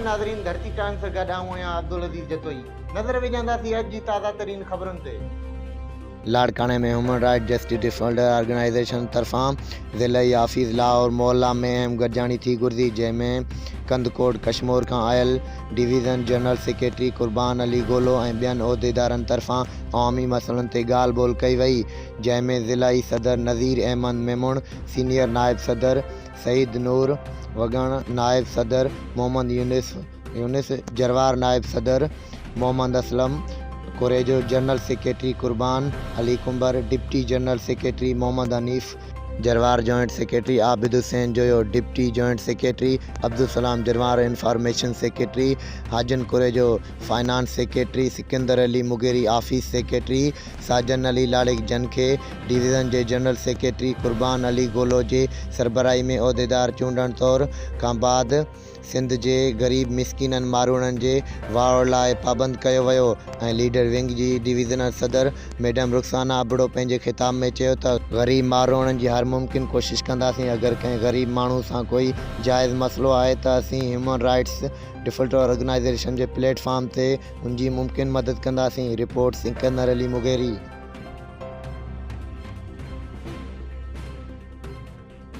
नाज़रीन धरती टाइम से गॾु आहियां अब्दुल अज़ीज़ जतोई। नज़र विझंदासीं अॼु जी ताज़ा तरीन ख़बरुनि ते। लाड़काने में human right justice defender organisation तरफ़ां ज़िलई ऑफिस लाहौर मोहल्ला में अहम गॾिजाणी थी गुज़री, जंहिंमें कंदकोट कश्मीर खां आयल division general secretary Qurban Ali गोलो ऐं ॿियनि उहिदेदारनि तरफ़ां अवामी मसइलनि ते ॻाल्हि ॿोल्हि कई वई, जंहिंमें ज़िलाई सदर नज़ीर अहमद मेमून, सीनियर नायब सदर सईद नूर वगण, नायब सदर मोहम्मद यूनिस जरवार, नायब सदर Muhammad Aslam Korejo, general secretary Qurban Ali Kumbhar, deputy general secretary Muhammad Hanif Jarwar, joint secretary Abid Hussain Joyo, deputy joint secretary Abdul Salam Jarwar, information secretary Hajan Korejo, finance secretary Sikandar Ali Mugheri, office secretary Sajan Ali Ladik जनखे, डिवीज़न जे जनरल सेक्रेटरी कुर्बान अली गोलो जे सरबराही में उहिदेदार चूंडण तौर खां बाद सिंध जे ग़रीब मिसकिननि मारूड़नि जे वाड़ लाइ पाबंद कयो वियो ऐं लीडर विंग जी डिवीज़नल सदर मैडम रुखसाना अबड़ो पंहिंजे ख़िताब में चयो त ग़रीब मारूड़नि जी हर मुमकिन कोशिश कंदासीं। अगरि कंहिं ग़रीब माण्हू सां कोई जाइज़ मसइलो आहे त असीं ह्यूमन राइट्स डिफेंडर ऑर्गेनाइजेशन जे प्लेटफॉर्म ते उनजी मुमकिन मदद कंदासीं। Report Sikandar Ali Mugeri.